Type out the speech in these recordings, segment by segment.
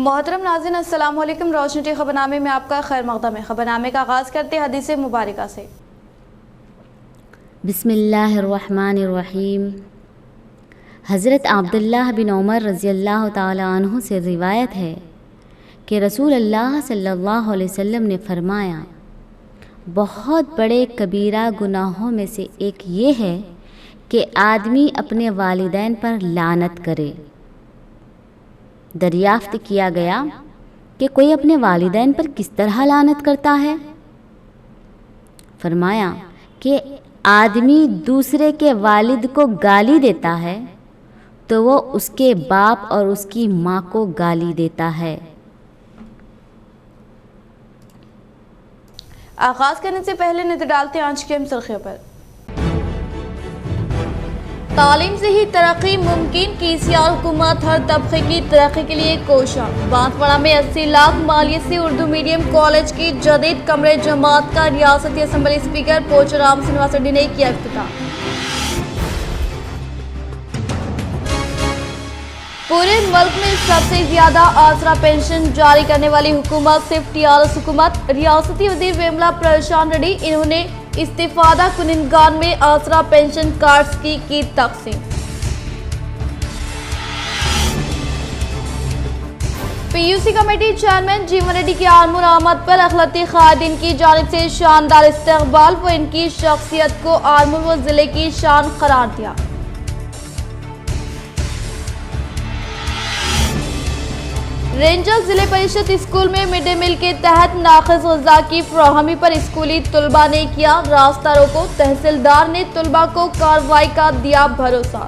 मोहतरम नाज़रीन, अस्सलाम वालेकुम। रोशनी टी खबरनामे में आपका खैर मक़दम है। खबरनामे का आगाज़ करते हदीस मुबारका से। बिस्मिल्लाहिर्रहमानिर्रहीम। हज़रत अब्दुल्लाह बिन उमर रज़ियल्लाहु ताला अन्हु से रिवायत है कि रसूल अल्लाह सल्लल्लाहु अलैहि वसल्लम ने फरमाया, बहुत बड़े कबीरा गुनाहों में से एक ये है कि आदमी अपने वालिदैन पर लानत करे। दरियाफ्त किया गया कि कोई अपने वालिदैन पर किस तरह लानत करता है? फरमाया कि आदमी दूसरे के वालिद को गाली देता है तो वो उसके बाप और उसकी माँ को गाली देता है। आगाज़ करने से पहले नजर डालते हैं आज की अहम सुर्खियों पर। तालीम से ही तरक्की मुमकिन, केसीआर हुकूमत हर तबके की तरक्की के लिए कोशिश। बांसवाड़ा में 80 लाख मालियत से उर्दू मीडियम कॉलेज की जदीद कमरे जमात का रियासती असम्बली स्पीकर पोचाराम श्रीनिवास रेड्डी ने किया इफ्तिताह। पूरे मुल्क में सबसे ज्यादा आसरा पेंशन जारी करने वाली हुकूमत सिर्फ टीआरएस हुकूमत। रियासती वजीर वेमला प्रशांत रेड्डी, इन्होंने इस्तिफादा कुनिंदगान में आसरा पेंशन कार्ड्स की तकसीम। पीयूसी कमेटी चेयरमैन जीवन रेड्डी की आमूर आमद पर अखिलती कायदीन की जानिब से शानदार इस्तकबाल व इनकी शख्सियत को आमूर व जिले की शान करार दिया। रेंजर जिले परिषद स्कूल में मिड डे मील के तहत नाक़िस ग़िज़ा की फराहमी पर स्कूली तुलबा ने किया रास्ता रोको। तहसीलदार ने तुलबा को कार्रवाई का दिया भरोसा।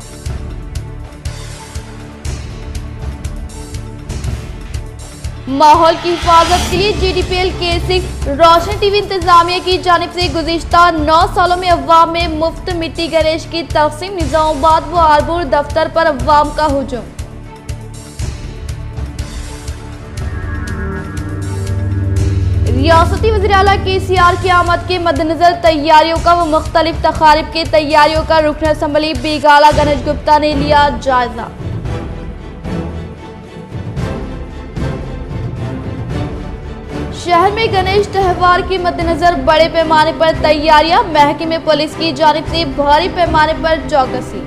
माहौल की हिफाजत के लिए GDPL K6 रोशनी टीवी इंतजामिया की जानिब से गुज़िश्ता 9 सालों में अवाम में मुफ्त मिट्टी गैरेज की तक़सीम। निज़ामाबाद व आरबूर दफ्तर पर अवाम का हुजूम। रियासती वज़ीर आला केसीआर की आमद के मद्देनजर तैयारियों का व मुख्तलिफ तकारीब की तैयारियों का रुकन असम्बली बेगाला गणेश गुप्ता ने लिया जायजा। शहर में गणेश त्यौहार के मद्देनजर बड़े पैमाने पर तैयारियां। महकमे पुलिस की जानिब से भारी पैमाने पर चौकसी।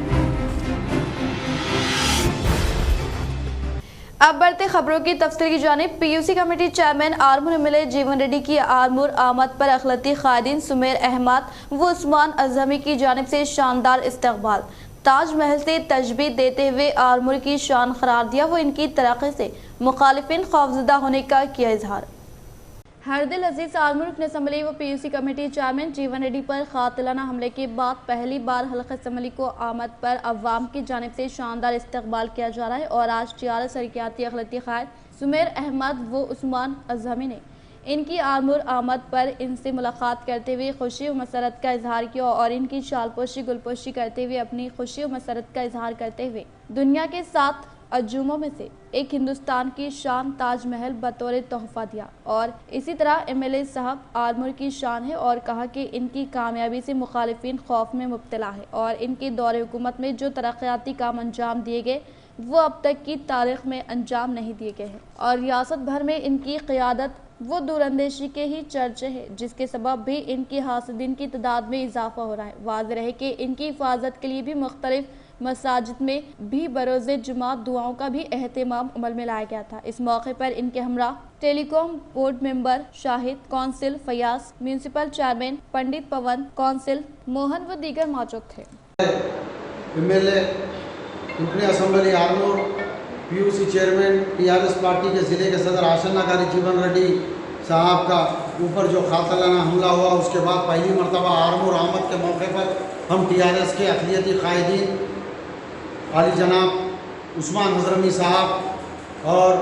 अब बढ़ते खबरों की तफसील की जानिब। PUC committee chairman Armoor MLA जीवन रेड्डी की आरमूर आमद पर अखिलती कायदीन सुमेर अहमद व उस्मान अज़हमी की जानिब से शानदार इस्तकबाल। ताजमहल से तशबीह देते हुए आरमूर की शान करार दिया व इनकी तरक्की से मुखालिफिन खौफजदा होने का किया इजहार। हरदिल अजीज आरमूर रुकन असम्बली व पीयूसी कमेटी चेयरमैन जीवन रेड्डी पर कातिलाना हमले के बाद पहली बार हल्का असम्बली को आमद पर अवाम की जानिब से शानदार इस्तकबाल किया जा रहा है और आज टीआरएस हरकियाती अखिलती कायद सुमेर अहमद व उस्मान अज़हमी ने इनकी आरमूर आमद पर इनसे मुलाकात करते हुए खुशी व मसरत का इजहार किया और इनकी शालपोशी गुलपोशी करते हुए अपनी खुशी व मसरत का इजहार करते हुए दुनिया के 7 अजूमों में से एक हिंदुस्तान की शान ताजमहल बतौर तोहफा दिया और इसी तरह एमएलए साहब आरमूर की शान है और कहा कि इनकी कामयाबी से मुखालिफिन खौफ में मुब्तला है और इनके दौरे हुकूमत में जो तरक्याती काम अंजाम दिए गए वो अब तक की तारीख में अंजाम नहीं दिए गए हैं और रियासत भर में इनकी क़ियादत वो दूरअंदेशी के ही चर्चे हैं जिसके सबब भी इनकी हासिदीन की तादाद में इजाफा हो रहा है। वाज़ेह रहे कि इनकी हिफाजत के लिए भी मुख्तलिफ मसाजिद में भी बरोज़े जुमा दुआओं का भी एहतमाम अमल में लाया गया था। इस मौके पर इनके हमरा telecom board member Shahid, council Fayaz, municipal chairman Pandit Pawan, council Mohan व दीगर मौजूद थे। एमएलए रुकन assembly Armoor, PUC chairman TRS party के ज़िले के सदर आशनाकारी जीवन रेड्डी साहब का ऊपर जो कातिलाना हमला हुआ उसके बाद पहली मरतबा आरमूर आमद के मौके पर हम टीआरएस के अक़लियती कायदीन आली जनाब उस्मान अज़हमी साहब और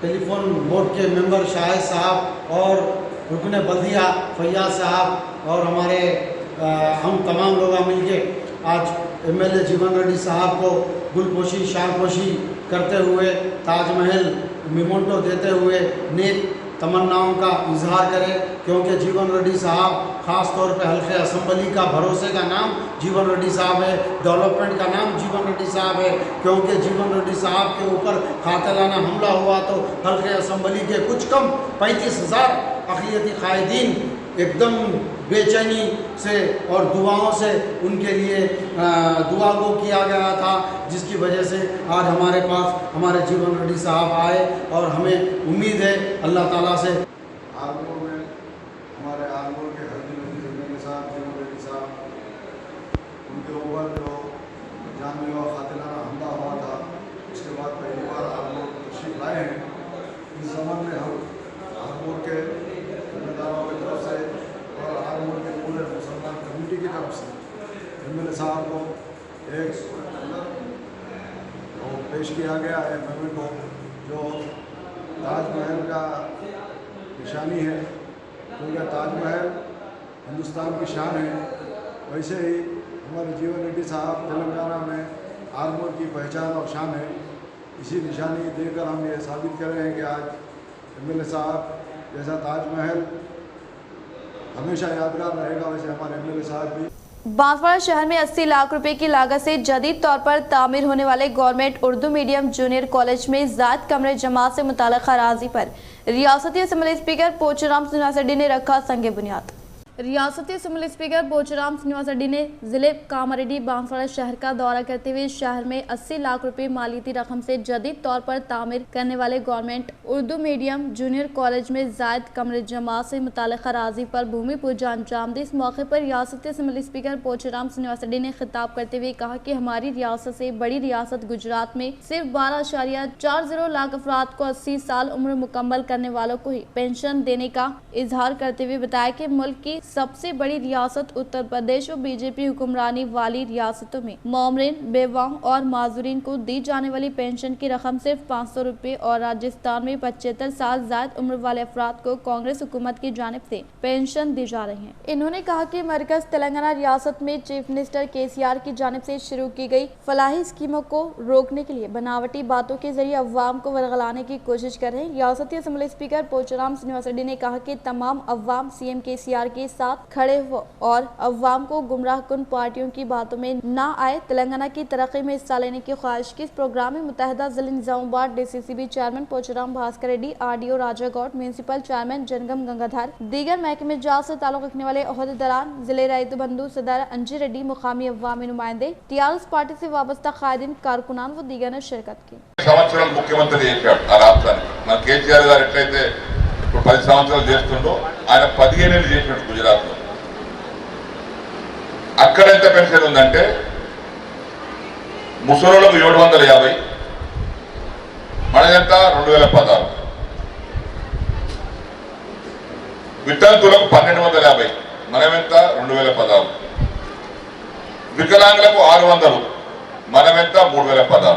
टेलीफोन बोर्ड के मेंबर शाहिद साहब और रुकन बल्दिया फैयाज साहब और हमारे हम तमाम लोग मिलके आज एमएलए जीवन रेड्डी साहब को गुलपोशी शालपोशी करते हुए ताजमहल मिमोटो देते हुए नेक तमन्नाओं का इजहार करें, क्योंकि जीवन रेड्डी साहब ख़ास तौर पे हल्के असम्बली का भरोसे का नाम जीवन रेड्डी साहब है, डेवलपमेंट का नाम जीवन रेड्डी साहब है, क्योंकि जीवन रेड्डी साहब के ऊपर कातिलाना हमला हुआ तो हल्के असम्बली के कुछ कम 35,000 अक़लियती क़ायदीन एकदम बेचैनी से और दुआओं से उनके लिए दुआ को किया गया था, जिसकी वजह से आज हमारे पास हमारे जीवन रेड्डी साहब आए और हमें उम्मीद है अल्लाह ताला से। आरमूर में हमारे आरमूर के हरदी साहब जीवन रेड्डी साहब उनके ऊपर जो जानलेवा कातिलाना हमला हुआ था, उसके बाद पहली बार आरमूर तशरीफ लाए हैं। इस ज़माने में हम आरमूर के जिम्मेदारों की तरफ से और आरमूर के पूरे मुसलमान कम्यूनिटी की तरफ से एमएलए साहब को एक पेश किया गया है मेमोरी को, जो ताजमहल का निशानी है, क्योंकि ताजमहल हिंदुस्तान की शान है। वैसे ही हमारे जीवन रेड्डी साहब तेलंगाना में आरमूर की पहचान और शान है। इसी निशानी देकर हम ये साबित कर रहे हैं कि आज एमएलए साहब जैसा ताजमहल हमेशा यादगार रहेगा, वैसे हमारे एमएलए साहब भी। बांसवाड़ा शहर में 80 लाख रुपए की लागत से जदीद तौर पर तामीर होने वाले government Urdu medium junior college में ज़ायद कमरे जमात से मुताल्लिक़ अराज़ी पर रियासती असम्बली स्पीकर पोचराम श्रीनिवास रेड्डी ने रखा संग बुनियाद। रियासती असम्बली स्पीकर पोचराम श्रीनिवास रेड्डी ने जिले कामारेड्डी बांसवाड़ा शहर का दौरा करते हुए शहर में 80 लाख रुपए मालियती रकम से जदीद तौर पर तामीर करने वाले government Urdu medium junior college में ज़ायद कमरे जमात से मुताल्लिक़ अराज़ी पर भूमि पूजा अंजाम दी। इस मौके पर रियासती असम्बली स्पीकर पोचराम श्रीनिवास रेड्डी ने खिताब करते हुए कहा कि हमारी रियासत से बड़ी रियासत गुजरात में सिर्फ 12.40 लाख अफराद को 80 साल उम्र मुकम्मल करने वालों को ही पेंशन देने का इजहार करते हुए बताया कि मुल्क की सबसे बड़ी रियासत उत्तर प्रदेश और बीजेपी हुक्मरानी वाली रियासतों में मोमरिन, बेवाओं और माजूरीन को दी जाने वाली पेंशन की रकम सिर्फ 500 रुपए और राजस्थान में 75 साल जायद उम्र वाले अफराद को कांग्रेस हुकूमत की जानिब से पेंशन दी जा रही है। इन्होंने कहा कि मरकज तेलंगाना रियासत में चीफ मिनिस्टर केसीआर की जानिब से शुरू की गई फलाही स्कीमों को रोकने के लिए बनावटी बातों के जरिए अवाम को वरगलाने की कोशिश कर रहे हैं। रियासती असम्बली स्पीकर पोचराम श्रीनिवास रेड्डी ने कहा कि तमाम अवाम सीएम केसीआर के साथ खड़े हो और अवाम को गुमराह कुन पार्टियों की बातों में ना आए, तेलंगाना की तरक्की में हिस्सा लेने की ख्वाहिश की। इस प्रोग्राम में मुत्तहिदा जिला Nizamabad DCCB chairman Pocharam Bhaskar Reddy, RDO Raja Goud, municipal chairman Jangam Gangadhar, दीगर महकमे जात से ताल्लुक रखने वाले ओहदेदारान, जिले रईत बंधु सदर अंजी रेड्डी, मुकामी अवामी नुमाइंदे, टीआरएस पार्टी से वाबस्ता कायदीन, कारकुनान व दीगर ने शिरकत की। సంవత్సరాలు ముఖ్యమంత్రి చేశాడు ఆ రాష్ట్రానికి। మన కేసీఆర్ గారు ఎట్లయితే ఇప్పుడు 10 సంవత్సరాలు చేస్తుండో ఆయన 15 ఏళ్ళు చేసినట్టు గుజరాత్ లో। అక్కడ ఎంత పెన్షన్ ఉందంటే ముసలోళ్ళకు 750, మనదెంత 2016, వితంతులకు 1250, మనమెంత 2016, వికలాంగులకు 600, మనమెంత 3016।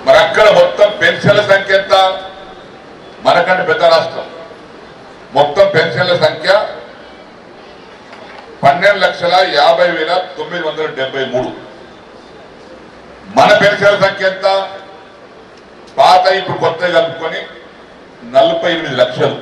మరి అక్కడ మొత్తం పెన్షన్ల సంఖ్య ఎంత? మనకంటే పెద్ద రాష్ట్రం, మొత్తం పెన్షన్ల సంఖ్య 12,50,973। మన పెన్షన్ల సంఖ్య ఎంత? పాత ఇప్పుడు కొత్త కలుపుకొని 48 లక్షలు।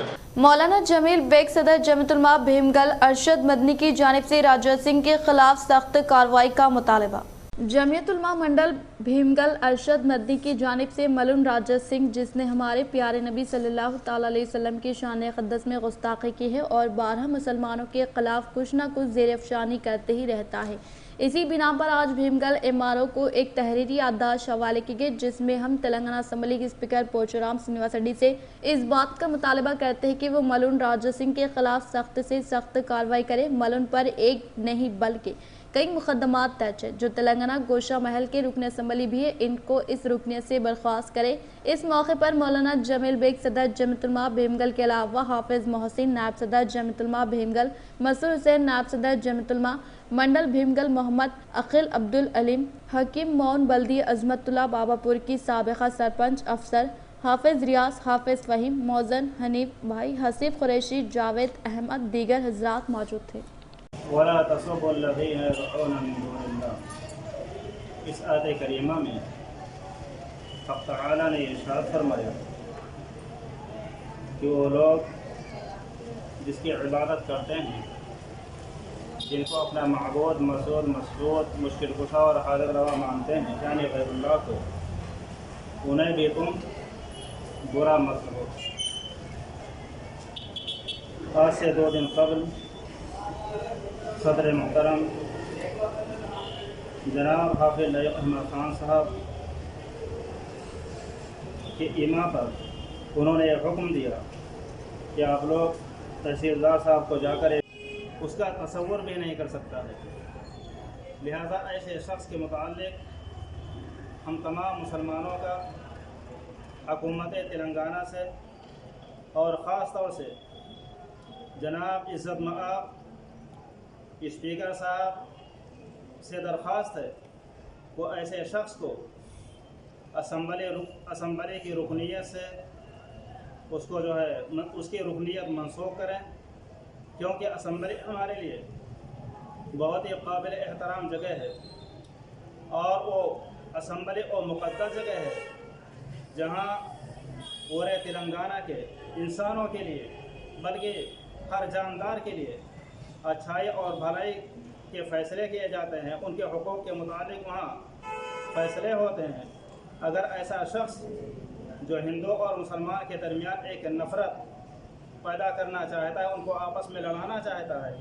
मौलाना जमील बेग सदर जमीयतुलमा भीमगल अरशद मदनी की जानिब से राजा सिंह के खिलाफ सख्त कार्रवाई का मुतालबा। जमीयतुलमा मंडल भीमगल अरशद मदनी की जानिब से मलूम राजा सिंह, जिसने हमारे प्यारे नबी सल्लल्लाहु अलैहि वसल्लम की शान अक़दस में गुस्ताखी की है और 12 मुसलमानों के खिलाफ कुछ न कुछ ज़ेर अफ़शानी करते ही रहता है, इसी बिना पर आज भीमगल एमआरओ को एक तहरीरी याददाश्त हवाले की गई, जिसमें हम तेलंगाना असम्बली के स्पीकर पोचराम श्रीनिवास रेड्डी से इस बात का मुतालबा करते हैं कि वो मलून राजा सिंह के खिलाफ सख्त से सख्त कार्रवाई करे। मलून पर एक नहीं बल्कि कई मुकदमात दर्ज है, जो तेलंगाना गोशा महल के रुकन असम्बली भी है, इनको इस रुकनियत से बर्खास्त करे। इस मौके पर मौलाना जमील बेग सदर जमीयतुलमा भीमगल के अलावा हाफिज मोहसिन नायब सदर जमीयतुलमा भीमगल, मसूर हुसैन नायब सदर जमीयतुलमा मंडल भीमगल, मोहम्मद अखिल अब्दुल अलीम, हकीम मौन बल्दी, अजमतुल्ला बाबापुर की साबिका सरपंच अफसर, हाफिज रियाज, हाफिज फहीम, मौजन, हनीफ भाई, हसीब कुरैशी, जावेद अहमद, दीगर हजरात मौजूद थे। वला तसब्बुल्लज़ीना यदऊना मिन दूनिल्लाह। इस आयत करीमा में हक़ तआला ने इरशाद फरमाया कि वो लोग जिसकी इबादत करते हैं, जिनको अपना माबूद, मसूद, मसरूद, मुश्किल कुशा और हाजिर रवा मानते हैं, यानी गैरुल्लाह को, उन्हें भी तुम बुरा मत करो। आज से 2 दिन कबल सदर मुहतरम जनाब हाफिज लय्यक अहमद खान साहब के इमा पर उन्होंने एक हुक्म दिया कि आप लोग तहसीलदार साहब को जाकर उसका तसव्वुर भी नहीं कर सकता है। लिहाजा ऐसे शख्स के मुताल्लिक़ हम तमाम मुसलमानों का हुकूमत तेलंगाना से और ख़ास तौर से जनाब इज़्ज़त मआब स्पीकर साहब से दरख्वास्त है वो ऐसे शख्स को असम्बली की रुकनीत से उसको जो है उसकी रुकनीत मनसूख करें, क्योंकि असम्बली हमारे लिए बहुत ही काबिल एहतराम जगह है और वो असम्बली वो मुक़द्दस जगह है जहाँ पूरे तेलंगाना के इंसानों के लिए बल्कि हर जानदार के लिए अच्छाई और भलाई के फ़ैसले किए जाते हैं, उनके हुकूक़ के मुताबिक वहाँ फ़ैसले होते हैं। अगर ऐसा शख्स जो हिंदू और मुसलमान के दरमियान एक नफ़रत पैदा करना चाहता है, उनको आपस में लड़ाना चाहता है,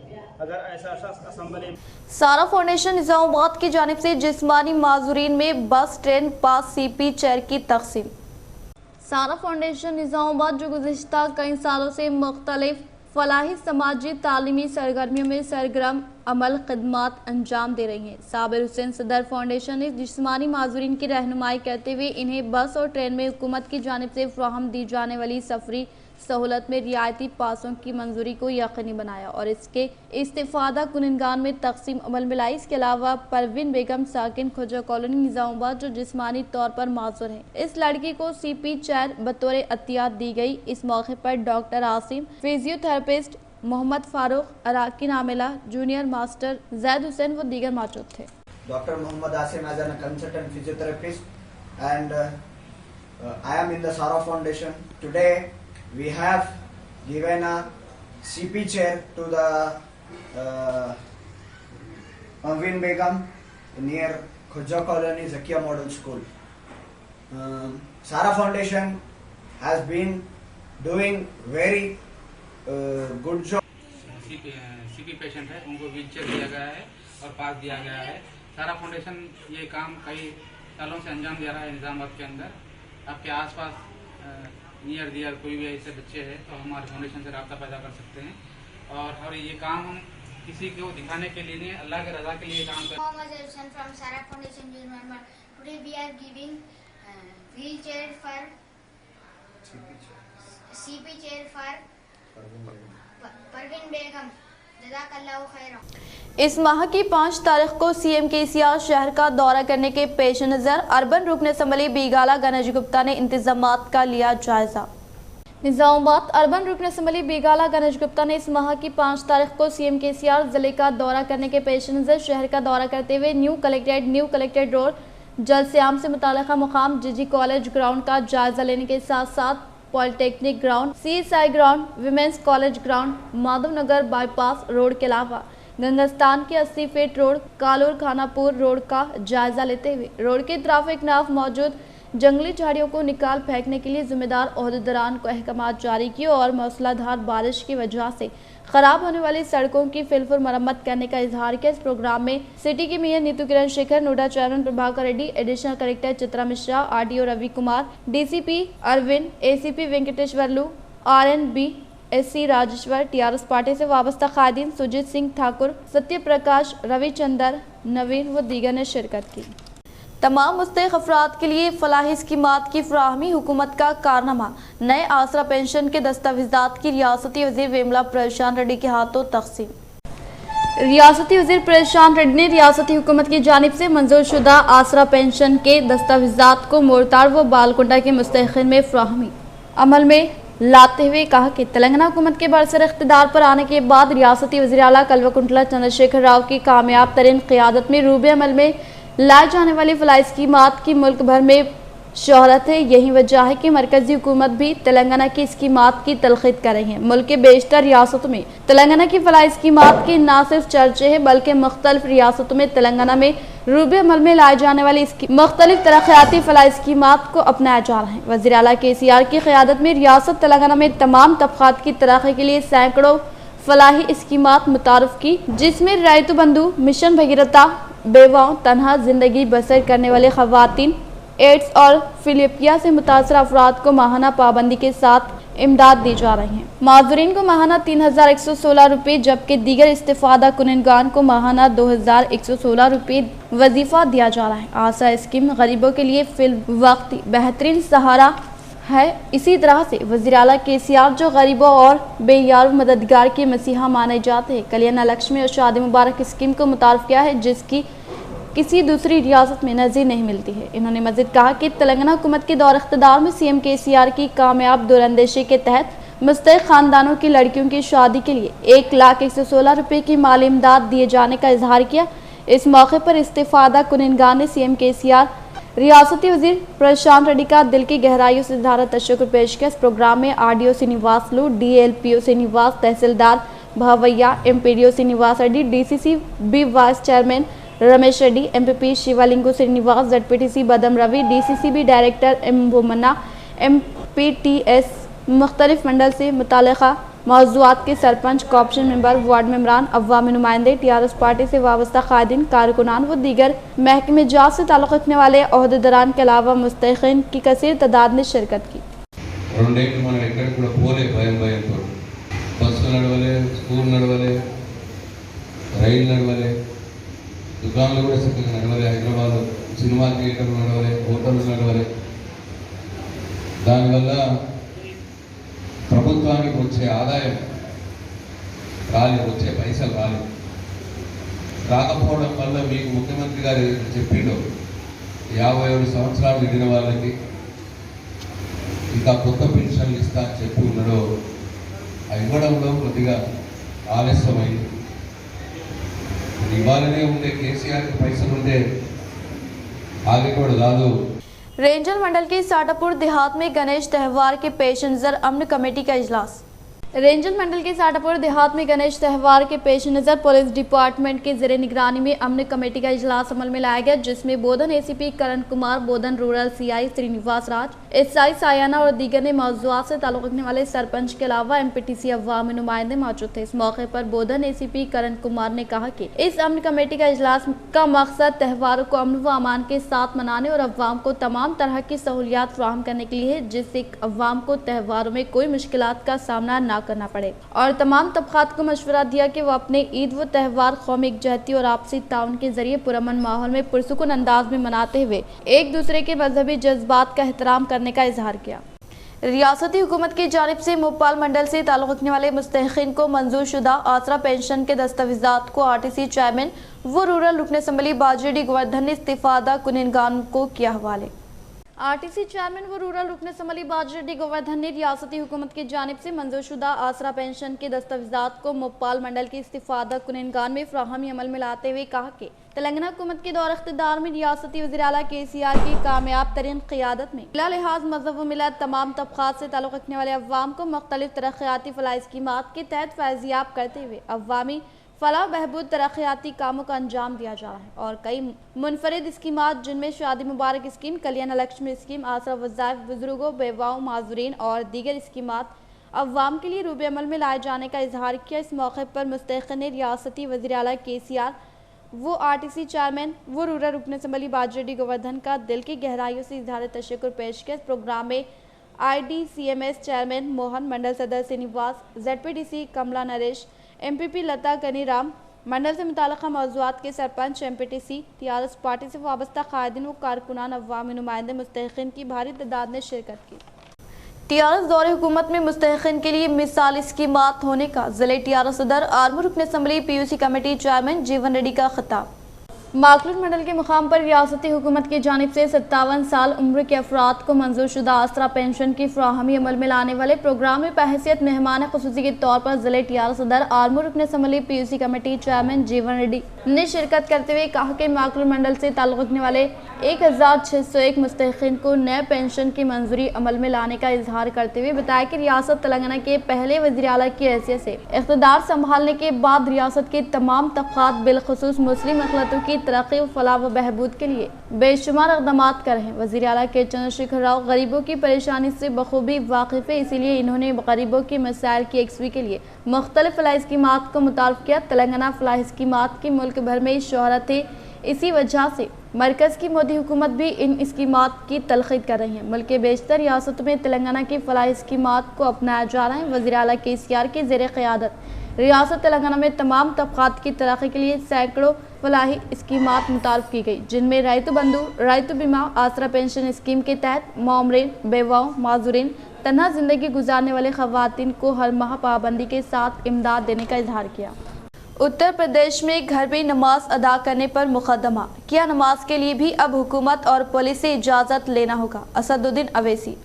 अगर ऐसा शख्स असम्बली। सारा फाउंडेशन निज़ामाबाद की जानिब से जिस्मानी माजूरीन में बस, ट्रेन, पास, CP चेयर की तकसीम। सारा फाउंडेशन निज़ामाबाद जो गुज़िश्ता कई सालों से मुख्तलिफ फलाही, समाजी, तालीमी सरगर्मियों में सरगर्म अमल खदमात अंजाम दे रही हैं। साबिर हुसैन सदर फाउंडेशन ने जिस्मानी माजूरीन की रहनुमाई करते हुए इन्हें बस और ट्रेन में हुकूमत की जानिब से फराहम दी जाने वाली सफरी सहूलत में रियायती पासों की मंजूरी को यकीनी बनाया और इसके इस्तिफादा कुनिंदान में तकसीम अमल में लाई। इसके अलावा परवीन बेगम साकिन खुजा कॉलोनी निज़ामाबाद जो जिस्मानी तौर पर माजूर है, इस लड़की को CP चेयर बतौर अतियात दी गई। इस मौके पर डॉक्टर आसिम, फिजियोथेरेपिस्ट मोहम्मद फारूक, अराकिन आमिला, जूनियर मास्टर जैद हुसैन व दीगर मौजूद थे। Doctor Mohammad Asim as a consultant physiotherapist and I am in the Sara Foundation. Today we have given a CP chair to the Parveen Begum near Khujja Colony, Zakia Model School. Sara Foundation has been doing very good job. CP patient है, उनको wheel chair दिया गया है और पास दिया गया है। सारा फाउंडेशन ये काम कई सालों से अंजाम दे रहा है निज़ामाबाद के अंदर। आपके आसपास नियर दियर कोई भी ऐसे बच्चे हैं तो हमारे फाउंडेशन से रब्ता पैदा कर सकते हैं और ये काम हम किसी को दिखाने के लिए नहीं, अल्लाह के रज़ा के लिए काम करते हैं। From Sara Foundation, today we are giving wheelchair for CP chair for Parveen Begum. जज़ाकल्लाहु खैरन। इस माह की 5 तारीख को CM KCR शहर का दौरा करने के पेश नज़र अर्बन रुकन असम्बली बीगाला गणेश गुप्ता ने इंतजामात का लिया जायजा। निज़ामाबाद अर्बन रुकन असम्बली बीगाला गणेश गुप्ता ने इस माह की 5 तारीख को CM KCR जिले का दौरा करने के पेश नज़र शहर का दौरा करते हुए न्यू कलेक्ट्रेट रोड जलस्याम से मुताल्लिक़ा मुकाम GG कॉलेज ग्राउंड का जायजा लेने के साथ साथ polytechnic ground, CSI ground, women's college ground, Madhav Nagar bypass road के अलावा गंगस्तान के 80 feet road, Kalur Khanapur road का जायजा लेते हुए रोड के ट्रैफिक नाफ मौजूद जंगली झाड़ियों को निकाल फेंकने के लिए जिम्मेदार ओहदेदारान को अहकामात जारी किए और मूसलाधार बारिश की वजह से खराब होने वाली सड़कों की फिलफुल मरम्मत करने का इजहार किया। इस प्रोग्राम में सिटी की mayor Neetu Kiran Shekhar, NUDA chairman Prabhakar Reddy, additional collector Chitra Mishra, RDO Ravi Kumar, DCP Arvind, ACP Venkateshwarlu, RNB SC Rajeshwar, TRS party से वाबस्ता खादिम सुजीत सिंह ठाकुर, सत्य प्रकाश, रविचंदर, नवीन व दीगर ने शिरकत की। तमाम मुस्तहिक अफराद के लिए फलाही स्कीमात की फराहमी हुकूमत का कारनामा। नए आसरा पेंशन के दस्तावेजात की रियासती वज़ीर वेमला परेशान रेड्डी के हाथों तकसीम। रियासती वज़ीर परेशान रेड्डी ने रियासती हुकूमत की जानिब से मंजूर शुदा आसरा पेंशन के दस्तावेजात को मोरतार व बालकुंडा के मुस्तहिकीन में फराहमी अमल में लाते हुए कहा कि तेलंगाना हुकूमत के बरसर इख्तिदार पर आने के बाद रियासती वज़ीर आला कल्वकुंटला चंद्रशेखर राव की कामयाब तरीन क़ियादत में रूबे अमल में लाए जाने वाली फलाही स्कीमात की मुल्क भर में शोहरत है। यही वजह है कि मरकजी हुकूमत भी तेलंगाना की स्कीमात की तलखीद कर रही है। मुल्क के बेशतर रियासतों में तेलंगाना की फलाही स्कीमात के न सिर्फ चर्चे हैं बल्कि मुख्तलिफ रियासतों में तेलंगाना में रूबे अमल में लाए जाने वाली मुख्तलिफ तरक्याती फलाही स्कीमात को अपनाया जा रहा है। वज़ीर आला KCR की क़यादत में रियासत तेलंगाना में तमाम तबक़ात की तरक्की के लिए सैकड़ों फलाही स्कीमात मुतारफ़ की, जिसमें रैतु बंधु, मिशन भगीरथा, बेवाओं, तनहा जिंदगी बसर करने वाले ख़वातीन, एड्स और फिलिपिया से मुतासर अफराद को माहाना पाबंदी के साथ इमदाद दी जा रही है। माजूरीन को माहाना 3116 रुपये जबकि दीगर इस्तिफादा कुनगान को माहाना 2116 रुपये वजीफा दिया जा रहा है। आशा स्कीम गरीबों के लिए फिल वक्त बेहतरीन सहारा है। इसी तरह से वज़ीर आला KCR जो गरीबों और बेयार मददगार के मसीहा माने जाते हैं, कल्याण लक्ष्मी और शादी मुबारक स्कीम को मुतारफ़ किया है, जिसकी किसी दूसरी रियासत में नज़ीर नहीं मिलती है। इन्होंने मज़ीद कहा कि तेलंगाना हुकूमत के दौर इख्तिदार में CM KCR की कामयाब दूरअंदेशी के तहत मुस्तहिक़ ख़ानदानों की लड़कियों की शादी के लिए 1,116 रुपये की माली इमदाद दिए जाने का इजहार किया। इस मौके पर इस्तिफादा कुनगान ने CM KCR, रियासती वज़ीर प्रशांत रेड्डी का दिल की गहराइयों से इज़हार तशक्कुर पेश किया। इस प्रोग्राम में RDO श्रीनिवासलू, DLPO श्रीनिवास, तहसीलदार Bhavaiah, MPDO Srinivas Reddy, DCC B vice chairman Ramesh Reddy, MPP Shivalingu Srinivas, ZPTC Badam Ravi, DCCB director M Bommanna, MPTS मुख्तलिफ मंडल से मुताल्लिक़ा मौज़ूआत के सरपंच, कॉर्पोरेशन मेंबर, वार्ड मेंबरान, अवामी नुमाइंदे, TRS पार्टी से वाबस्ता कायदीन, कारकुनान व दीगर महकमे जात से ताल्लुक़ रखने वाले अहदेदारान के अलावा मुस्तहिक़ीन की कसीर तादाद ने शिरकत की। దుకాణాలు కూడా చక్కగా నడవాలి, హైదరాబాద్ సినిమా థియేటర్లు నడవాలి, హోటళ్ళు నడవాలి. దానివల్ల ప్రభుత్వానికి వచ్చే ఆదాయం రాలేదు, వచ్చే పైసలు రాలేదు. రాకపోవడం వల్ల మీకు ముఖ్యమంత్రి గారు చెప్పిండు 57 సంవత్సరాలు నిండిన వాళ్ళకి ఇంకా కొత్త పెన్షన్లు ఇస్తా అని చెప్పి ఉన్నాడు. అవి ఇవ్వడంలో కొద్దిగా ఆలస్యమైంది. ఇవాళనే ఉండే KCR के पैसे ఉంటే आगे को डालो। रेंजर मंडल के साटापुर देहात में गणेश त्यौहार के पेश नज़र अमन कमेटी का इजलास। रेंजर मंडल के साटापुर देहात में गणेश त्यौहार के पेश नज़र पुलिस डिपार्टमेंट के ज़ेरे निगरानी में अमन कमेटी का इजलास अमल में लाया गया, जिसमें बोधन ACP करण कुमार, बोधन रूरल CI श्रीनिवास राज, SI सायाना और दीगर ने मौज़ूआत से ताल्लुक़ रखने वाले सरपंच के अलावा MPTC अवामी नुमाइंदे मौजूद थे। इस मौके पर बोधन ACP करण कुमार ने कहा कि इस अमन कमेटी का इजलास का मकसद त्योहारों को अमन व अमान के साथ मनाने और अवाम को तमाम तरह की सहूलियात फराहम करने के लिए है, जिससे अवाम को त्योहारों में कोई मुश्किलात का सामना न करना पड़े। और तमाम तबक़ात को मशवरा दिया कि वो अपने ईद व त्यौहार कौमी एकजहती और आपसी ताउन के जरिए पुरअमन माहौल में पुरसुकून अंदाज में मनाते हुए एक दूसरे के मजहबी जज्बात का एहतराम करने का इजहार किया। रियासती हुकूमत की जानिब से भोपाल मंडल से ताल्लुक़ रखने वाले मुस्तहिक़ीन को मंजूर शुदा आसरा पेंशन के दस्तावेज़ात को RTC चेयरमैन व रूरल रुकन असम्बली बाजरेडी गोवर्धन ने इस्तिफादा कुनगान को किया हवाले। RTC चेयरमैन व रूरल रुकन असम्बली बाजरेडी गोवर्धन ने रियासती हुकूमत की जानिब से मंजूरशुदा आसरा पेंशन के दस्तावेज़ात को भोपाल मंडल की इस्तिफादा कुनगान में फ्राहमी अमल में लाते हुए कहा कि तेलंगाना हुकूमत के दौर इख्तिदार में रियासती वज़ीर आला KCR की कामयाब तरीन क़यादत में बिला लिहाज मज़हब व मिलत तमाम तबक़ात से ताल्लुक़ रखने वाले अवाम को मुख्तलिफ तरक्याती फलाही स्कीमात के तहत फैज़याब करते हुए अवामी फलाह बहबूद तरक्याती कामों का अंजाम दिया जा रहा है और कई मुनफरिद स्कीमात जिनमें शादी मुबारक स्कीम, कल्याण लक्ष्मी स्कीम, आसरा वज़ाइफ, बुजुर्गों, बेवाओं, माजूरीन और दीगर स्कीमात अवाम के लिए रूबे अमल में लाए जाने का इजहार किया। इस मौके पर मुस्तहिक़ीन ने रियासती वज़ीर आला KCR वो RTC चेयरमैन वो रूरल रुकन असम्बली बाजरेडी गोवर्धन का दिल की गहराइयों से इजहार तशक्कुर पेश किया। इस प्रोग्राम में IDCMS चेयरमैन मोहन, मंडल सदर श्रीनिवास, ZPTC कमला नरेश, MPP लता कनीराम, मंडल से मुताल्लिक़ा मौज़ूआत के सरपंच, MPTC, TRS पार्टी से वाबस्ता कायदीन व कारकुनान, अवामी नुमाइंदे मुस्तहिक़ीन की भारी तादाद ने शिरकत की। TRS दौरे हुकूमत में मुस्तहिक़ीन के लिए मिसाली स्कीमात होने का ज़िले TRS सदर आर्मू रुकन असम्बली PUC कमेटी चेयरमैन जीवन रेड्डी का खिताब। माकलून मंडल के मुकाम पर रियासती हुकूमत की जानिब से 57 साल उम्र के अफराद को मंजूरशुदा आसरा पेंशन की फराहमी अमल में लाने वाले प्रोग्राम में बहैसियत मेहमान खुसूसी के तौर पर जिले टीआर सदर आर्मूर रुकन असम्बली PUC कमेटी चेयरमैन जीवन रेड्डी ने शिरकत करते हुए कहा कि माकलून मंडल से ताल्लुक़ रखने वाले 1601 मुस्तहिक़ीन को नए पेंशन की मंजूरी अमल में लाने का इजहार करते हुए बताया कि रियासत तेलंगाना के पहले वज़ीर आला की हैसियत से इक़्तिदार संभालने के बाद रियासत के तमाम तबक़ात बिलख़ुसूस मुस्लिम अक़लियतों की तरक्की व फलाह व बहबूद के लिए बेशुमार इक़दामात कर रहे हैं। वज़ीर आला के चंद्रशेखर राव गरीबों की परेशानी से बखूबी वाकिफ़ है, इसीलिए इन्होंने गरीबों के मसाइल की यकसुई के लिए मुख्तलिफ फलाह स्कीमात को मुतारफ़ किया। तेलंगाना फलाह स्कीमात की मुल्क भर में शोहरत है, इसी वजह से मरकज़ की मोदी हुकूमत भी इन स्कीमात की तलख़ीद कर रही है। मुल्क के बेशतर रियासतों में तेलंगाना की फलाह स्कीमात को अपनाया जा रहा है। वज़ीर आला KCR की ज़ेर क़यादत रियासत तेलंगाना में तमाम तबक़ात की तरक्की के लिए सैकड़ों फलाही स्कीमात मुतारफ़ की गई, जिनमें रैतु बंधु, रैतु बीमा, आसरा पेंशन स्कीम के तहत मामरीन, बेवाओं, माजूरीन, तन्हा ज़िंदगी गुजारने वाले ख़वातीन को हर माह पाबंदी के साथ इमदाद देने का इजहार किया। उत्तर प्रदेश में घर में नमाज अदा करने पर मुकदमा, क्या नमाज के लिए भी अब हुकूमत और पुलिस से इजाज़त लेना होगा? असदुद्दीन अवैसी।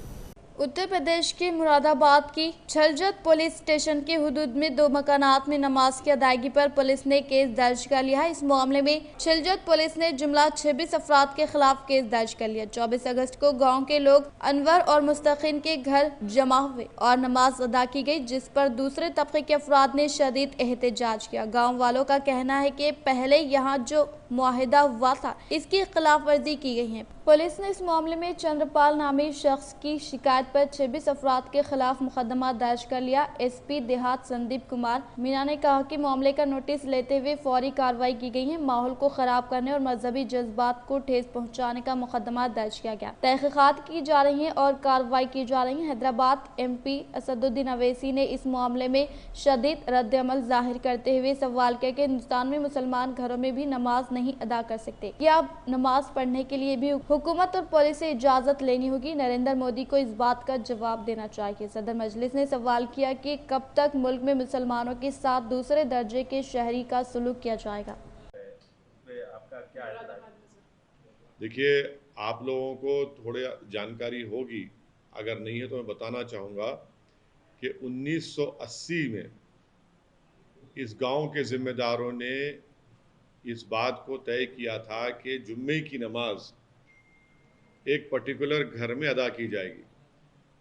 उत्तर प्रदेश के मुरादाबाद की छलजत पुलिस स्टेशन के हुदूद में 2 मकानात में नमाज की अदायगी पर पुलिस ने केस दर्ज कर लिया है। इस मामले में छलजत पुलिस ने जुमला 26 अफराद के खिलाफ केस दर्ज कर लिया। 24 अगस्त को गांव के लोग अनवर और मुस्तकीन के घर जमा हुए और नमाज अदा की गई, जिस पर दूसरे तबके के अफराद ने शदीद एहतजाज किया। गाँव वालों का कहना है कि पहले यहाँ जो मुआहिदा हुआ था, इसकी खिलाफ वर्जी की गई है। पुलिस ने इस मामले में चंद्रपाल नामी शख्स की शिकायत पर 26 अफराद के खिलाफ मुकदमा दर्ज कर लिया। SP देहात संदीप कुमार मीना ने कहा कि मामले का नोटिस लेते हुए फौरी कार्रवाई की गई है। माहौल को खराब करने और मजहबी जज्बात को ठेस पहुंचाने का मुकदमा दर्ज किया गया। तहकीकात की जा रही है और कार्रवाई की जा रही है। हैदराबाद MP असदुद्दीन अवैसी ने इस मामले में शदीद रद्द-ए-अमल जाहिर करते हुए सवाल किया कि हिंदुस्तान में मुसलमान घरों में भी नमाज नहीं अदा कर सकते, क्या अब नमाज पढ़ने के लिए भी हुकूमत और पुलिस से इजाजत लेनी होगी? नरेंद्र मोदी को इस बात का जवाब देना चाहिए। सदर मजलिस ने सवाल किया कि कब तक मुल्क में मुसलमानों के साथ दूसरे दर्जे के शहरी का सलूक किया जाएगा। आपका क्या है? देखिए, आप लोगों को थोड़ी जानकारी होगी, अगर नहीं है तो मैं बताना चाहूँगा कि 1980 में इस गांव के जिम्मेदारों ने इस बात को तय किया था कि जुम्मे की नमाज एक पर्टिकुलर घर में अदा की जाएगी।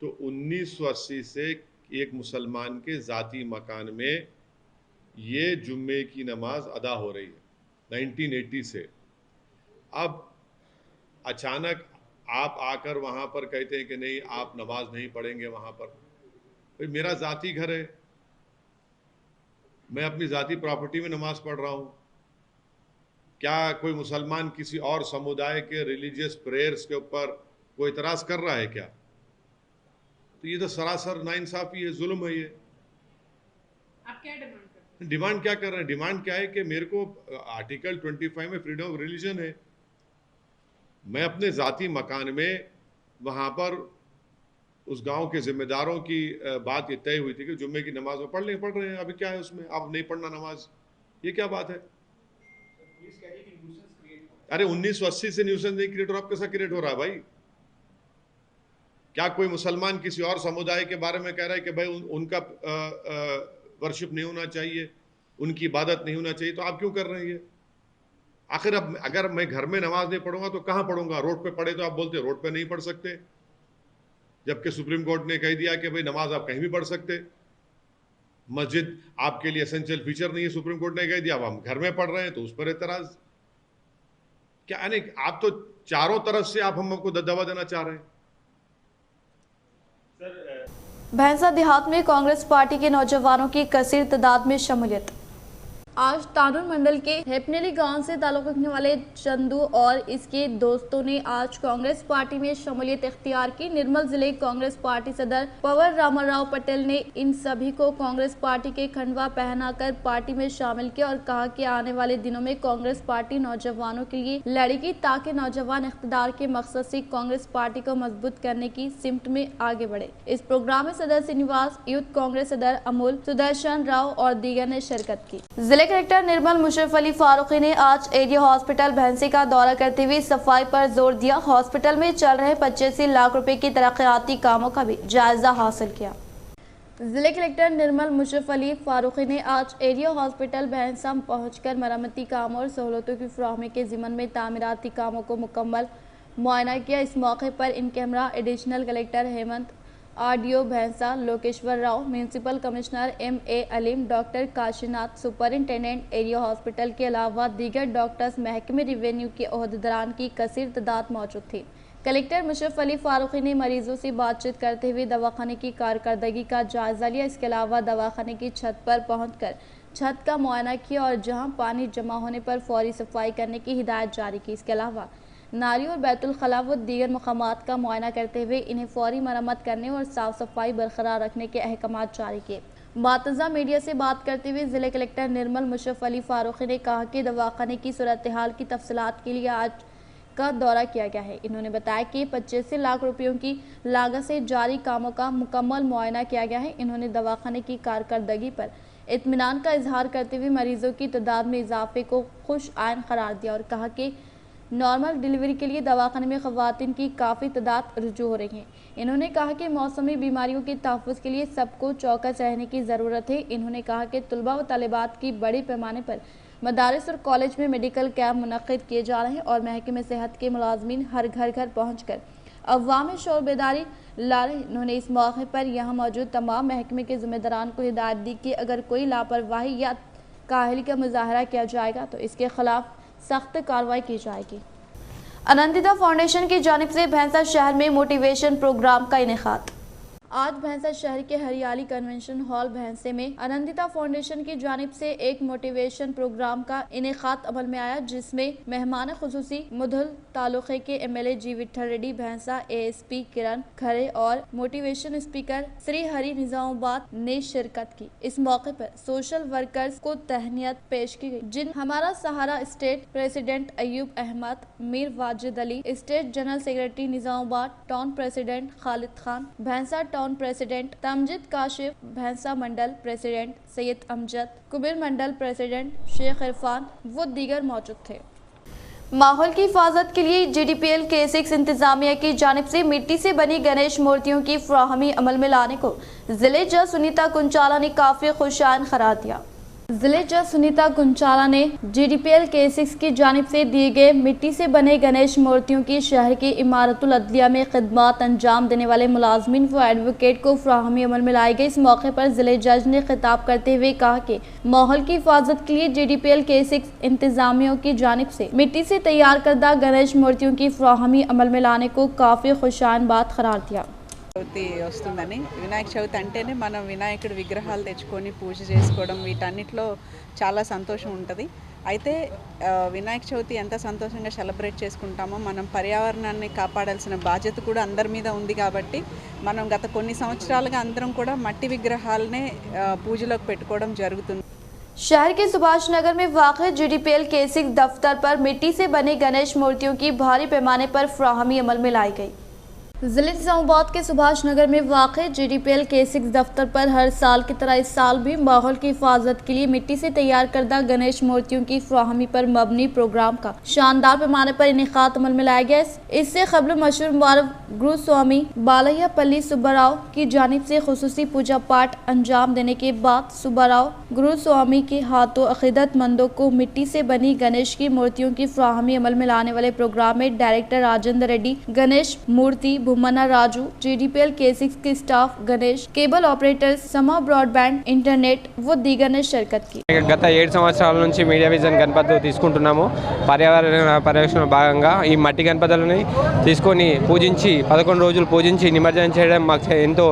तो 1980 से एक मुसलमान के ज़ाती मकान में ये जुम्मे की नमाज अदा हो रही है 1980 से। अब अचानक आप आकर वहाँ पर कहते हैं कि नहीं, आप नमाज नहीं पढ़ेंगे वहाँ पर। भाई, मेरा ज़ाती घर है, मैं अपनी ज़ाती प्रॉपर्टी में नमाज पढ़ रहा हूँ। क्या कोई मुसलमान किसी और समुदाय के रिलीजियस प्रेयर्स के ऊपर कोई इतराज़ कर रहा है क्या? तो ये तो सरासर नाइंसाफ़ी है, जुल्म है। ये आप क्या डिमांड करते हैं? डिमांड क्या कर रहे हैं? डिमांड क्या है कि मेरे को आर्टिकल 25 में फ्रीडम ऑफ रिलीजन है। मैं अपने ज़ाती मकान में वहाँ पर उस गांव के ज़िम्मेदारों की बात ये तय हुई थी कि जुम्मे की नमाज में पढ़ रहे हैं। अभी क्या है उसमें? आप नहीं पढ़ना नमाज, ये क्या बात है? अरे 1980 से न्यूसेंस नहीं क्रिएट हो रहा, आप कैसा क्रिएट हो रहा है भाई? क्या कोई मुसलमान किसी और समुदाय के बारे में कह रहा है कि भाई उनका वर्शिप नहीं होना चाहिए, उनकी इबादत नहीं होना चाहिए? तो आप क्यों कर रहे हैं ये? आखिर अब अगर मैं घर में नमाज नहीं पढ़ूंगा तो कहाँ पढ़ूंगा? रोड पे पढ़े तो आप बोलते रोड पे नहीं पढ़ सकते, जबकि सुप्रीम कोर्ट ने कह दिया कि भाई नमाज आप कहीं भी पढ़ सकते। मस्जिद आपके लिए एसेंशियल फीचर नहीं है, सुप्रीम कोर्ट ने कह दिया। अब हम घर में पढ़ रहे हैं तो उस पर एतराज क्या? यानी आप तो चारों तरफ से आप हमको दवा देना चाह रहे हैं। भैंसा देहात में कांग्रेस पार्टी के नौजवानों की कसीर तादाद में शमूलियत। आज तानूर मंडल के हेपनेली गांव से ताल्लुक़ रखने वाले चंदू और इसके दोस्तों ने आज कांग्रेस पार्टी में शमूलियत इख्तियार की। निर्मल जिले कांग्रेस पार्टी सदर पवर रामाराव पटेल ने इन सभी को कांग्रेस पार्टी के खंडवा पहनाकर पार्टी में शामिल किया और कहा कि आने वाले दिनों में कांग्रेस पार्टी नौजवानों के लिए लड़ेगी ताकि नौजवान इख्तिदार के मकसद से कांग्रेस पार्टी को मजबूत करने की सिमत में आगे बढ़े। इस प्रोग्राम में सदर श्रीनिवास, यूथ कांग्रेस सदर अमूल, सुदर्शन राव और दीगर ने शिरकत की। जिले कलेक्टर निर्मल मुशर्रफ अली फारूकी ने आज एरिया हॉस्पिटल भैंसे का दौरा करते हुए सफाई पर जोर दिया। हॉस्पिटल में चल रहे 85 लाख रुपए की तरक्याती कामों का भी जायजा हासिल किया। जिले कलेक्टर निर्मल मुशर्रफ अली फारूकी ने आज एरिया हॉस्पिटल भैंसा पहुंचकर मरम्मती कामों और सहूलतों की फराहमी के ज़िम्मन में तामीराती कामों को मुकम्मल मुआयना किया। इस मौके पर इनके हमरा एडिशनल कलेक्टर हेमंत, आरडीओ भैंसा Lokeshwar Rao, municipal commissioner MA Aleem, doctor Kashinath, superintendent area hospital के अलावा दीगर डॉक्टर्स, महकमे रिवेन्यू के ओहदेदारान की कसीर तादाद मौजूद थी। कलेक्टर मुशर्रफ अली फारूकी ने मरीजों से बातचीत करते हुए दवाखाने की कारकर्दगी का जायजा लिया। इसके अलावा दवाखाने की छत पर पहुंचकर छत का मुआयना किया और जहां पानी जमा होने पर फौरी सफाई करने की हिदायत जारी की। इसके अलावा नारी और बैतुल खला व दीगर मकामात का मुआयना करते हुए इन्हें फौरी मरम्मत करने और साफ सफाई बरकरार रखने के अहकामात जारी किए। बातज़ा मीडिया से बात करते हुए जिले कलेक्टर निर्मल मुशर्रफ अली फारूकी ने कहा कि दवाखाने की सूरत हाल की तफसीलात के लिए आज का दौरा किया गया है। इन्होंने बताया कि 85 लाख रुपयों की लागत से जारी कामों का मुकम्मल मुआयना किया गया है। इन्होंने दवाखाने की कारकर्दगी पर इत्मीनान का इजहार करते हुए मरीजों की तादाद में इजाफे को खुश आइन करार दिया और कहा कि नॉर्मल डिलीवरी के लिए दवाखाने में ख़वातीन की काफ़ी तादाद रुजू हो रही हैं। इन्होंने कहा कि मौसमी बीमारियों के तहफ़्फ़ुज़ के लिए सबको चौकस रहने की ज़रूरत है। इन्होंने कहा कि तलबा व तालिबात की बड़े पैमाने पर मदारिस और कॉलेज में मेडिकल कैंप मुनक़्क़िद किए जा रहे हैं और महकमे सेहत के मुलाज़मीन हर घर घर पहुँच कर अवाम में शोर बेदारी ला रहे। उन्होंने इस मौके पर यहाँ मौजूद तमाम महकमे के ज़िम्मेदारान को हिदायत दी कि अगर कोई लापरवाही या काहली का मुजाहरा किया जाएगा तो इसके खिलाफ सख्त कार्रवाई की जाएगी। आनंदिता फाउंडेशन की जानिब से भैंसा शहर में मोटिवेशन प्रोग्राम का इनेकाद। आज भैंसा शहर के हरियाली कन्वेंशन हॉल भैंसे में आनंदिता फाउंडेशन की जानिब से एक मोटिवेशन प्रोग्राम का इनेकाद अमल में आया, जिसमें मेहमान खुसूसी मुधल तालुके के MLA जी विठल रेड्डी भैंसा, ASP किरण खरे और मोटिवेशन स्पीकर श्री हरि निजामाबाद ने शिरकत की। इस मौके पर सोशल वर्कर्स को तहनीत पेश की गई, जिन हमारा Sahara state president Ayub Ahmed, Mir Wajid Ali, state general secretary Nizamabad, town president Khalid Khan, Bhainsa town president Tamjid Kashif, Bhainsa mandal president Syed Amjad, Kuber mandal president Shaikh Irfan व दीगर मौजूद थे। माहौल की हिफाजत के लिए GDPL K6 इंतजामिया की जानिब से मिट्टी से बनी गणेश मूर्तियों की फराहमी अमल में लाने को जिले जज सुनीता कुंचाला ने काफी खुशाइन करार दिया। जिले जज सुनीता कुंचाला ने GDPL K6 की जानिब से दिए गए मिट्टी से बने गणेश मूर्तियों की शहर की इमारतुल अदलिया में खिदमत अंजाम देने वाले मुलाजमीन व एडवोकेट को फराहमी अमल में लाई गई। इस मौके पर जिले जज ने खिताब करते हुए कहा कि माहौल की हिफाजत के लिए GDPL K6 इंतजामियों की जानिब से मिट्टी से तैयार करदा गणेश मूर्तियों की फराहमी अमल में लाने को काफ़ी खुशाइन बात करार दिया। చవితి వస్తుందని వినాయక చవితి అంటేనే మనం వినాయకుడి విగ్రహాలు తెచ్చుకొని పూజ చేసుకోవడం వీటన్నిటిలో చాలా సంతోషం ఉంటుంది. అయితే వినాయక చవితి ఎంత సంతోషంగా సెలబ్రేట్ చేసుకుంటామో మనం పర్యావరణాన్ని కాపాడాల్సిన బాధ్యత కూడా అందరి మీద ఉంది కాబట్టి మనం గత కొన్ని సంవత్సరాలుగా అందరం కూడా మట్టి విగ్రహాలనే పూజలోకి పెట్టుకోవడం జరుగుతుంది. शहर के सुभाष नगर में वाक़ GDPL K6 दफ्तर पर मिट्टी से बनी गणेश मूर्तियों की भारी पैमाने पर फराहमी अमल में लाई गई। जिले निजामाबाद के सुभाष नगर में वाक़ GDPL K6 दफ्तर पर हर साल की तरह इस साल भी माहौल की हिफाजत के लिए मिट्टी से तैयार करदा गणेश मूर्तियों की फराहमी पर मबनी प्रोग्राम का शानदार पैमाने पर इनेकाद अमल में लाया गया। इससे कबल मशहूर मुबारक गुरु स्वामी बालैया पल्ली सुब्बाराव की जानिब से खुसूसी पूजा पाठ अंजाम देने के बाद सुब्बाराव गुरु स्वामी के हाथों अकीदतमंदों को मिट्टी से बनी गणेश की मूर्तियों की फराहमी अमल में लाने वाले प्रोग्राम में डायरेक्टर राजेंद्र रेड्डी, गणेश मूर्ति भूमना राजू, GDPL K6 के स्टाफ, गणेश केबल ऑपरेटर्स, समा ब्रॉडबैंड, इंटरनेट व दीगर ने शिरकत की। గత 7 సంవత్సరాల నుంచి మీడియా విజన్ గణపతులు తీసుకుంటున్నాము. పర్యావరణ పరిరక్షణ భాగంగా ఈ మట్టి గణపతులని తీసుకొని పూజించి 11 రోజులు పూజించి నిమజ్జనం చేయడం మాకు ఎంతో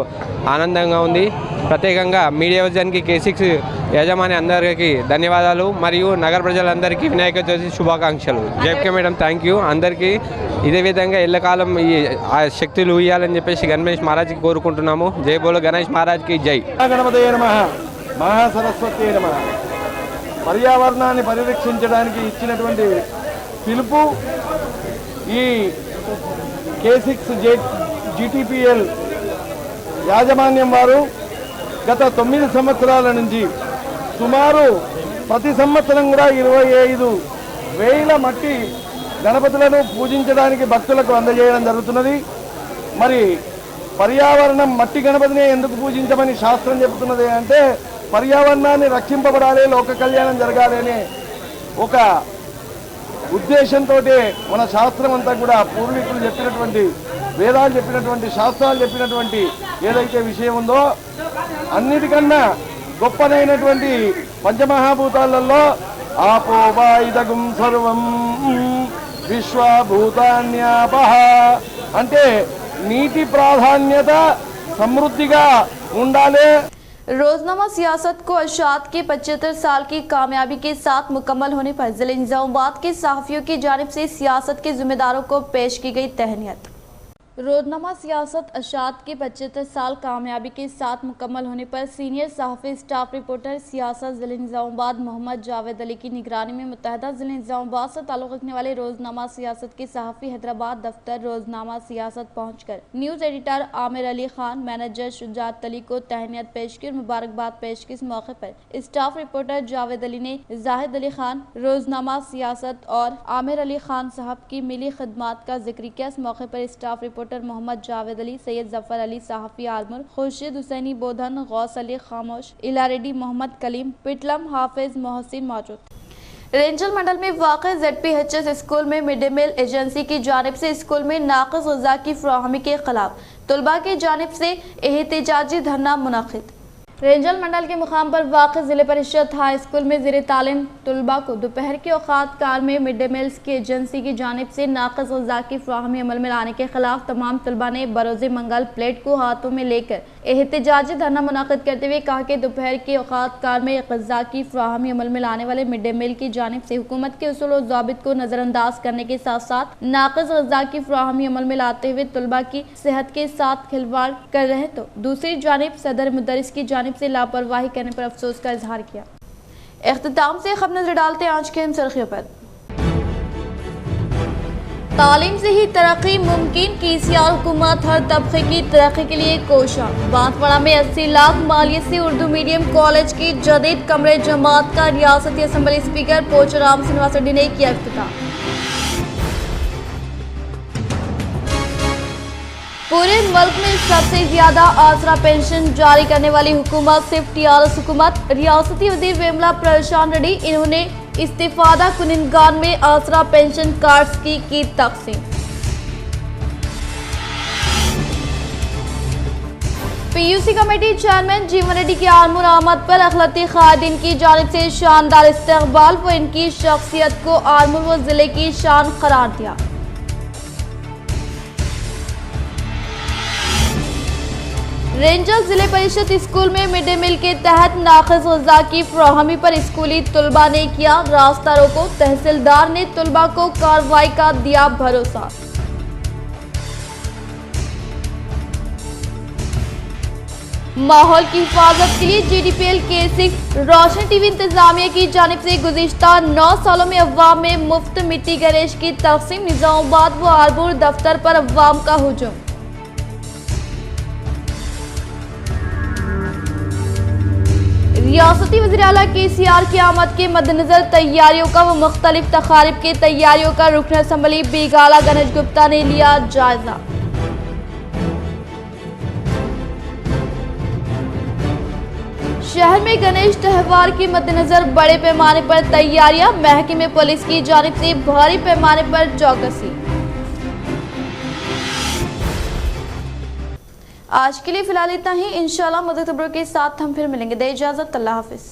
ఆనందంగా ఉంది. ప్రత్యేకంగా మీడియా విజన్కి K6 యజమాని అందరికీ ధన్యవాదాలు మరియు నగర ప్రజలందరికీ వినాయక చవితి శుభాకాంక్షలు. జేపీకే మేడం థ్యాంక్ యూ. అందరికీ ఇదే విధంగా ఎల్లకాలం ఈ శక్తులు ఇవ్వాలని చెప్పేసి గణేష్ మహారాజ్కి కోరుకుంటున్నాము. జై బోలో గణేష్ మహారాజ్కి జై. గణపతయే నమః, మహాసరస్వతయే నమః. పర్యావరణాన్ని పరిరక్షించడానికి ఇచ్చినటువంటి పిలుపు ఈ K6 GTPL యాజమాన్యం వారు గత 9 సంవత్సరాల నుంచి సుమారు ప్రతి సంవత్సరం కూడా 25,000 మట్టి గణపతులను పూజించడానికి భక్తులకు అందజేయడం జరుగుతున్నది. మరి పర్యావరణం మట్టి గణపతిని ఎందుకు పూజించమని శాస్త్రం చెబుతున్నది అంటే పర్యావరణాన్ని రక్షింపబడాలి, లోక కళ్యాణం జరగాలి అనే ఒక ఉద్దేశంతో మన శాస్త్రం అంతా కూడా పూర్వీకులు చెప్పినటువంటి, వేదాలు చెప్పినటువంటి, శాస్త్రాలు చెప్పినటువంటి ఏదైతే విషయం ఉందో అన్నిటికన్నా గొప్పదైనటువంటి పంచమహాభూతాలలో ఆపో వాయుదగం సర్వం విశ్వభూతాన్యాపహ అంటే నీటి ప్రాధాన్యత సమృద్ధిగా ఉండాలి. रोजनामा सियासत को अशात के 75 साल की कामयाबी के साथ मुकम्मल होने पर जिले निजामाबाद के सहाफियों की जानिब से सियासत के जिम्मेदारों को पेश की गई तहनीत। रोजनामा सियासत अशात के 75 साल कामयाबी के साथ मुकम्मल होने पर सीनियर सहाफ़ी स्टाफ रिपोर्टर सियासत ज़िले निज़ामाबाद मोहम्मद जावेद अली की निगरानी में मुत्तहदा ज़िले निज़ामाबाद से ताल्लुक़ रखने वाले रोजनामा सियासत के सहाफ़ी हैदराबाद दफ्तर रोजनामा सियासत पहुंचकर news editor Aamir Ali Khan, manager Shujaat Ali को तहनीत पेश की और मुबारकबाद पेश की। इस मौके पर स्टाफ रिपोर्टर जावेद अली ने जाहिद अली खान, रोजनामा सियासत और आमिर अली खान साहब की मिली खिदमात का जिक्र किया। इस मौके पर स्टाफ रिपोर्टर मोहम्मद जावेद अली, सैयद जफर अली, सहाफ़ी आलमुर, खुर्शीद हुसैनी बोधन, गौस अली खामोश, इलारेडी मोहम्मद कलीम, पिटलम हाफिज मोहसिन मौजूद। रेंजल मंडल में वाक़ ZPHS स्कूल में मिड डे मील एजेंसी की जानिब से स्कूल में नाक़िस ग़िज़ा की फ़राहमी के खिलाफ तलबा की जानिब से एहतिजाजी धरना मुनक़िद। रेंजल मंडल के मुकाम पर वाक़ ज़िले परिषद हाई स्कूल में ज़ेर तालीम तलबा को दोपहर के औक़ात कार में मिड डे मील्स की एजेंसी की जानिब से नाक़िस ग़िज़ा की फ़राहमी अमल में लाने के खिलाफ तमाम तलबा ने बरोज़े मंगल प्लेट को हाथों में लेकर एहतिजाजी धरना मुनक़िद करते हुए कहा कि दोपहर के औक़ात कार में ग़िज़ा की फ़राहमी अमल में लाने वाले मिड डे मील की जानिब से हुकूमत के उसूल और ज़ाबित को नज़रअंदाज करने के साथ साथ नाक़िस ग़िज़ा की फ़राहमी अमल में लाते हुए तलबा की सेहत के साथ खिलवाड़ कर रहे तो दूसरी जानिब सदर मुदर्रिस की जानिब से लापरवाही करने पर अफसोस का इजहार किया। इख्तिताम से खबर नजर डालते हैं आज के अहम सुर्खियों पर। तालीम से ही तरक्की मुमकिन, KCR हुकूमत हर तबके की तरक्की के लिए कोशा। बांसवाड़ा में 80 लाख मालियत से उर्दू मीडियम कॉलेज की जदीद कमरे जमात का रियासती असम्बली स्पीकर पोचराम श्रीनिवास रेड्डी ने किया इफ्तिताह। पूरे मुल्क में सबसे ज्यादा आसरा पेंशन जारी करने वाली हुकूमत सिर्फ TRS हुकूमत। रियासती वज़ीर वेमला प्रशांत रेड्डी, इन्होंने इस्तिफादा कुनिंदगान में आसरा पेंशन कार्ड्स की तकसीम। PUC कमेटी चेयरमैन जीवन रेड्डी की आरमूर आमद पर अखलाती खादिन की जानिब से शानदार इस्तकबाल व इनकी शख्सियत को आरमूर व जिले की शान करार दिया। रेंजल जिले परिषद स्कूल में मिड डे मील के तहत नाक़िस ग़िज़ा की फ़राहमी पर स्कूली तलबा ने किया रास्ता रोको। तहसीलदार ने तलबा को कार्रवाई का दिया भरोसा। माहौल की हिफाजत के लिए GDPL K6 रोशनी TV इंतजामिया की जानिब से गुज़िश्ता 9 सालों में अवाम में मुफ्त मिट्टी गैरेज की तक़सीम। निज़ामाबाद व आरमूर दफ्तर पर अवाम का हुजूम। रियासती वज़ीर आला KCR की आमद के मद्देनजर तैयारियों का व मुख्तलिफ तकारीब की तैयारियों का रुकन असम्बली बेगाला गणेश गुप्ता ने लिया जायजा। शहर में गणेश त्यौहार के मद्देनजर बड़े पैमाने पर तैयारियां, महकमे पुलिस की जानिब से भारी पैमाने पर चौकसी। आज के लिए फिलहाल इतना ही। इंशाल्लाह मज़ीद खबरों के साथ हम फिर मिलेंगे। दे इजाज़त, अल्लाह हाफ़िज़।